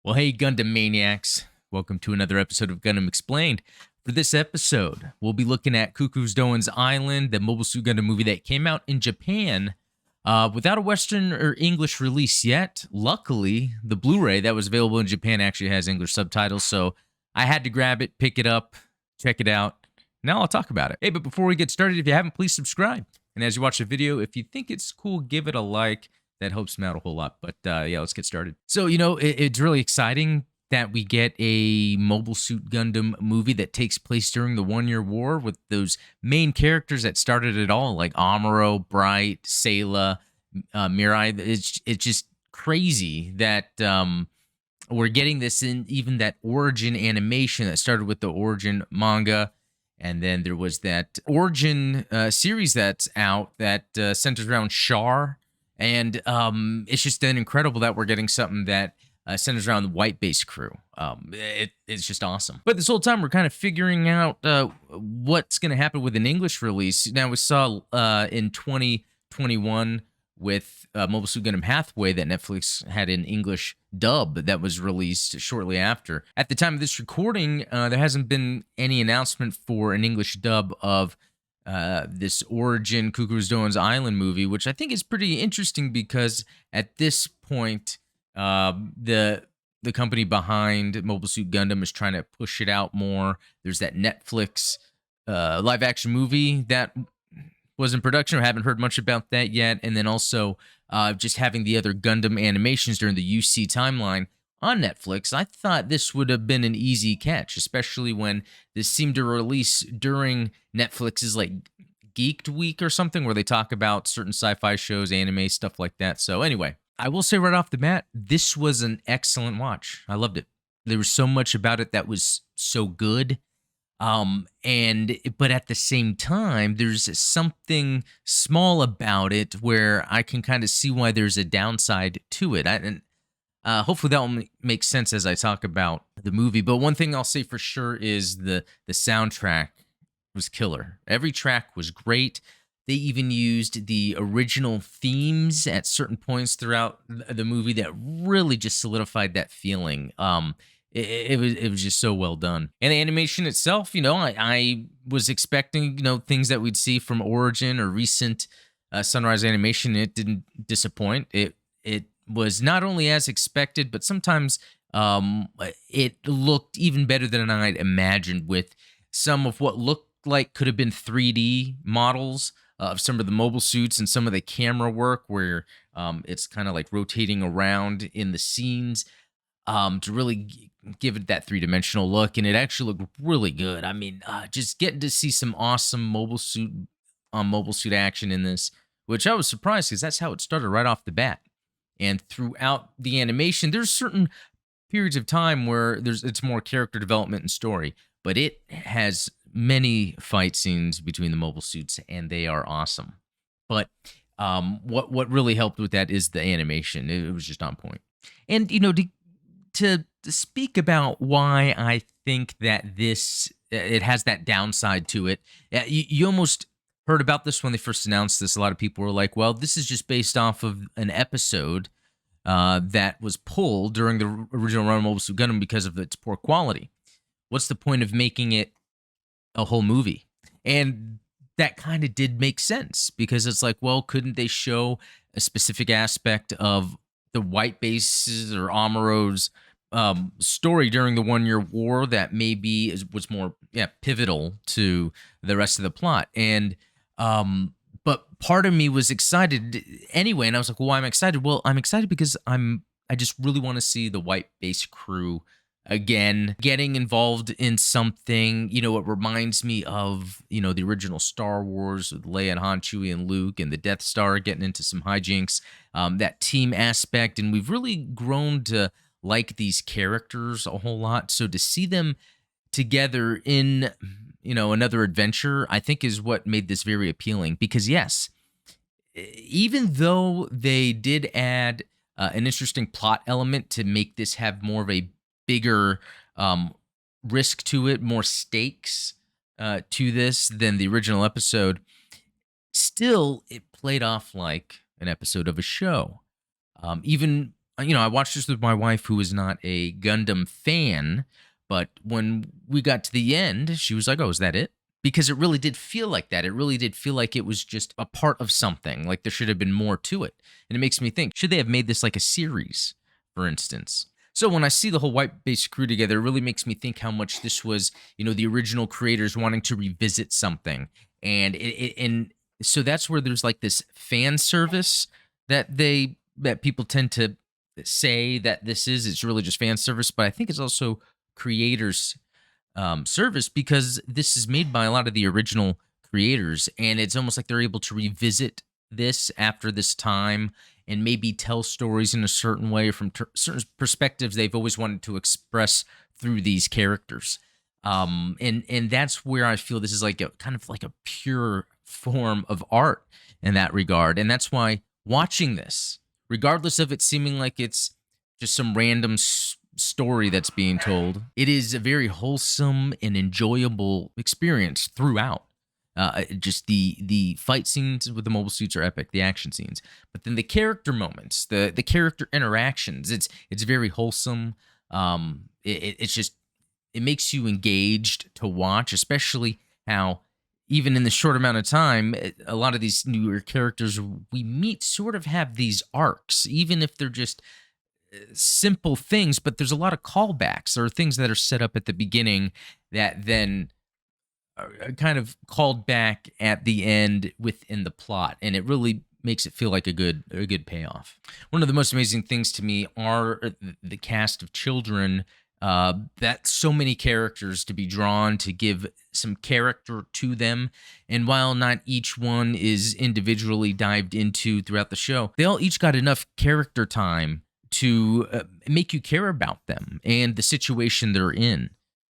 Well, hey, Gundam Maniacs. Welcome to another episode of Gundam Explained. For this episode, we'll be looking at Cuckoo's Doan's Island, the Mobile Suit Gundam movie that came out in Japan without a Western or English release yet. Luckily, the Blu-ray that was available in Japan actually has English subtitles, so I had to grab it, pick it up, check it out. Now I'll talk about it. Hey, but before we get started, if you haven't, please subscribe. And as you watch the video, if you think it's cool, give it a like. That helps me out a whole lot. But yeah, let's get started. So, it's really exciting that we get a Mobile Suit Gundam movie that takes place during the One-Year War with those main characters that started it all, like Amuro, Bright, Sayla, Mirai. It's just crazy that we're getting this in even that origin animation that started with the origin manga. And then there was that origin series that's out that centers around Char. And it's just then incredible that we're getting something that centers around the white base crew. It's just awesome. But this whole time, we're kind of figuring out what's going to happen with an English release. Now, we saw in 2021 with Mobile Suit Gundam Hathaway that Netflix had an English dub that was released shortly after. At the time of this recording, there hasn't been any announcement for an English dub of this origin Cuckoo's Doan's Island movie, which I think is pretty interesting because at this point, the company behind Mobile Suit Gundam is trying to push it out more. There's that Netflix live action movie that was in production. I haven't heard much about that yet. And then also just having the other Gundam animations during the UC timeline on Netflix. I thought this would have been an easy catch, especially when this seemed to release during Netflix's like Geeked Week or something, where they talk about certain sci-fi shows, anime, stuff like that. So anyway, I will say right off the bat, this was an excellent watch. I loved it. There was so much about it that was so good. But at the same time, there's something small about it where I can kind of see why there's a downside to it. Hopefully that will make sense as I talk about the movie. But one thing I'll say for sure is the soundtrack was killer. Every track was great. They even used the original themes at certain points throughout the movie that really just solidified that feeling. It was just so well done. And the animation itself, I was expecting, things that we'd see from Origin or recent Sunrise Animation. It didn't disappoint. It was not only as expected, but sometimes it looked even better than I'd imagined, with some of what looked like could have been 3D models of some of the mobile suits and some of the camera work where it's kind of like rotating around in the scenes to really give it that three-dimensional look. And it actually looked really good. I mean, just getting to see some awesome mobile suit action in this, which I was surprised because that's how it started right off the bat. And throughout the animation, there's certain periods of time where it's more character development and story, but it has many fight scenes between the mobile suits, and they are awesome. But what really helped with that is the animation. It was just on point. And to speak about why I think that it has that downside to it, you almost heard about this when they first announced this. A lot of people were like, well, this is just based off of an episode that was pulled during the original run of Mobile Suit Gundam because of its poor quality. What's the point of making it a whole movie? And that kind of did make sense, because it's like, well, couldn't they show a specific aspect of the white bases or Amuro's story during the One-Year War that maybe was more pivotal to the rest of the plot? And but part of me was excited anyway, and I was like, well, why am I excited? Well, I'm excited because I just really want to see the white base crew again, getting involved in something. It reminds me of, the original Star Wars with Leia and Han, Chewie and Luke, and the Death Star getting into some hijinks, that team aspect. And we've really grown to like these characters a whole lot. So to see them together in, another adventure, I think is what made this very appealing. Because yes, even though they did add an interesting plot element to make this have more of a bigger risk to it, more stakes to this than the original episode, still it played off like an episode of a show. Even I watched this with my wife, who is not a Gundam fan, but when we got to the end, she was like, "Oh, is that it?" Because it really did feel like that. It really did feel like it was just a part of something. Like there should have been more to it. And it makes me think, should they have made this like a series, for instance? So when I see the whole white base crew together, it really makes me think how much this was, the original creators wanting to revisit something. And so that's where there's like this fan service that people tend to say that this is. It's really just fan service, but I think it's also creators service, because this is made by a lot of the original creators, and it's almost like they're able to revisit this after this time and maybe tell stories in a certain way from certain perspectives they've always wanted to express through these characters. And that's where I feel this is like a kind of like a pure form of art in that regard, and that's why watching this, regardless of it seeming like it's just some random story that's being told, it is a very wholesome and enjoyable experience throughout. Just the fight scenes with the mobile suits are epic, the action scenes, but then the character moments, the character interactions, it's very wholesome. It's just, it makes you engaged to watch, especially how even in the short amount of time, a lot of these newer characters we meet sort of have these arcs, even if they're just simple things, but there's a lot of callbacks or things that are set up at the beginning that then are kind of called back at the end within the plot, and it really makes it feel like a good payoff. One of the most amazing things to me are the cast of children. That so many characters to be drawn to give some character to them, and while not each one is individually dived into throughout the show, they all each got enough character time to make you care about them and the situation they're in.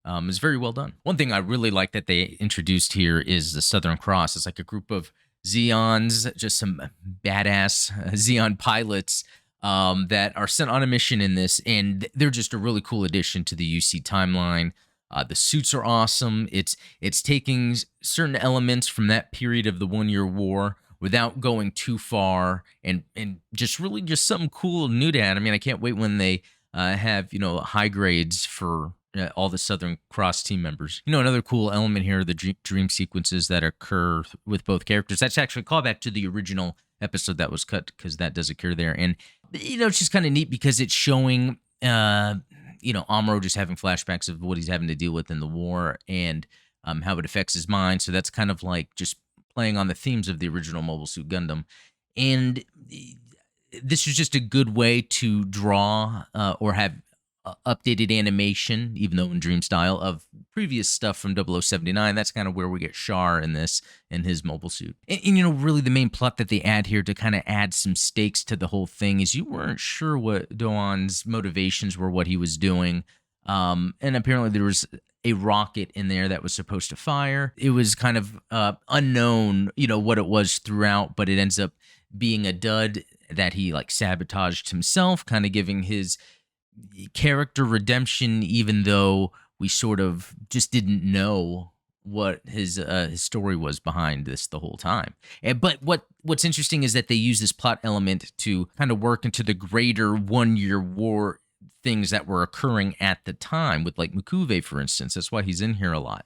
Is very well done. One thing I really like that they introduced here is the Southern Cross. It's like a group of Zeons, just some badass Zeon pilots that are sent on a mission in this, and they're just a really cool addition to the UC timeline. The suits are awesome. It's taking certain elements from that period of the 1 Year War without going too far, and just really just something cool and new to add. I mean, I can't wait when they have high grades for all the Southern Cross team members. Another cool element here are the dream sequences that occur with both characters. That's actually a callback to the original episode that was cut, because that does occur there. And it's just kind of neat because it's showing Amuro just having flashbacks of what he's having to deal with in the war, and how it affects his mind. So that's kind of like just playing on the themes of the original Mobile Suit Gundam. And this is just a good way to draw or have updated animation, even though in dream style, of previous stuff from 0079. That's kind of where we get Char in this, in his mobile suit. And really the main plot that they add here to kind of add some stakes to the whole thing is you weren't sure what Doan's motivations were, what he was doing. And apparently there was a rocket in there that was supposed to fire. It was kind of unknown, what it was throughout, but it ends up being a dud that he like sabotaged himself, kind of giving his character redemption, even though we sort of just didn't know what his story was behind this the whole time. But what's interesting is that they use this plot element to kind of work into the greater 1 Year War things that were occurring at the time, with like Mukuve, for instance. That's why he's in here a lot.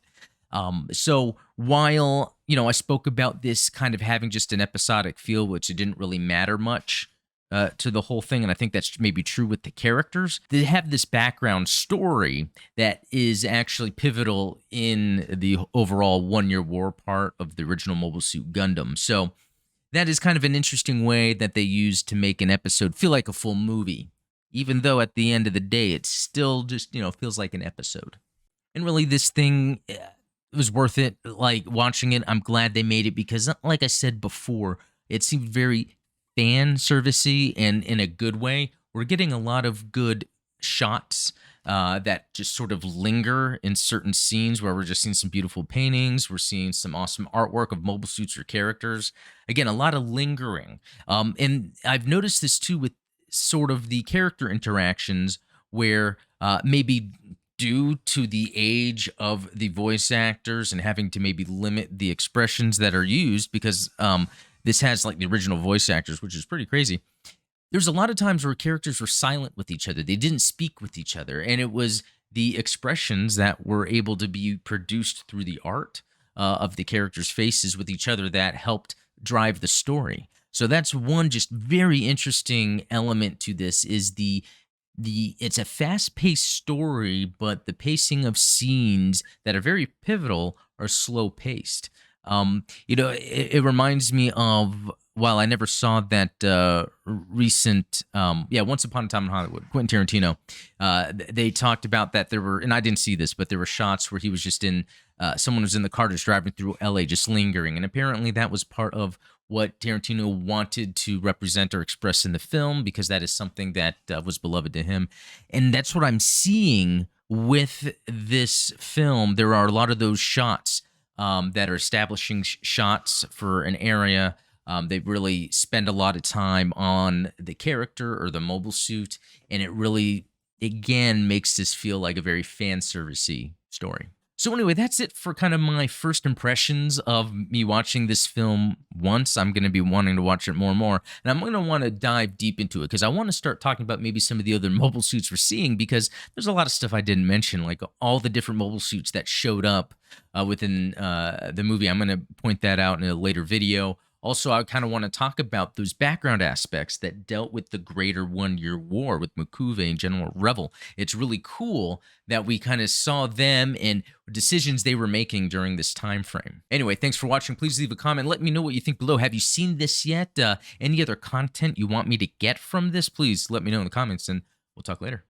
So while I spoke about this kind of having just an episodic feel, which it didn't really matter much to the whole thing, and I think that's maybe true with the characters, they have this background story that is actually pivotal in the overall 1 Year War part of the original Mobile Suit Gundam. So that is kind of an interesting way that they use to make an episode feel like a full movie, even though at the end of the day, it's still just, feels like an episode. And really, this thing was worth it. Like, watching it, I'm glad they made it, because like I said before, it seemed very fan servicey, and in a good way. We're getting a lot of good shots that just sort of linger in certain scenes, where we're just seeing some beautiful paintings. We're seeing some awesome artwork of mobile suits or characters. Again, a lot of lingering. And I've noticed this too with sort of the character interactions, where maybe due to the age of the voice actors and having to maybe limit the expressions that are used, because this has like the original voice actors, which is pretty crazy. There's a lot of times where characters were silent with each other. They didn't speak with each other, and it was the expressions that were able to be produced through the art of the characters' faces with each other that helped drive the story. So that's one just very interesting element to this is the it's a fast-paced story, but the pacing of scenes that are very pivotal are slow-paced. It reminds me of while I never saw that recent, Once Upon a Time in Hollywood, Quentin Tarantino. They talked about that there were, and I didn't see this, but there were shots where he was just in, someone was in the car just driving through LA, just lingering, and apparently that was part of what Tarantino wanted to represent or express in the film because that is something that was beloved to him, and that's what I'm seeing with this film. There are a lot of those shots that are establishing shots for an area. They really spend a lot of time on the character or the mobile suit, and it really, again, makes this feel like a very fan servicey story. So anyway, that's it for kind of my first impressions of me watching this film once. I'm going to be wanting to watch it more and more, and I'm going to want to dive deep into it because I want to start talking about maybe some of the other mobile suits we're seeing because there's a lot of stuff I didn't mention, like all the different mobile suits that showed up within the movie. I'm going to point that out in a later video. Also, I kind of want to talk about those background aspects that dealt with the greater One-Year War with M'Quve and General Revel. It's really cool that we kind of saw them and decisions they were making during this time frame. Anyway, thanks for watching. Please leave a comment. Let me know what you think below. Have you seen this yet? Any other content you want me to get from this? Please let me know in the comments, and we'll talk later.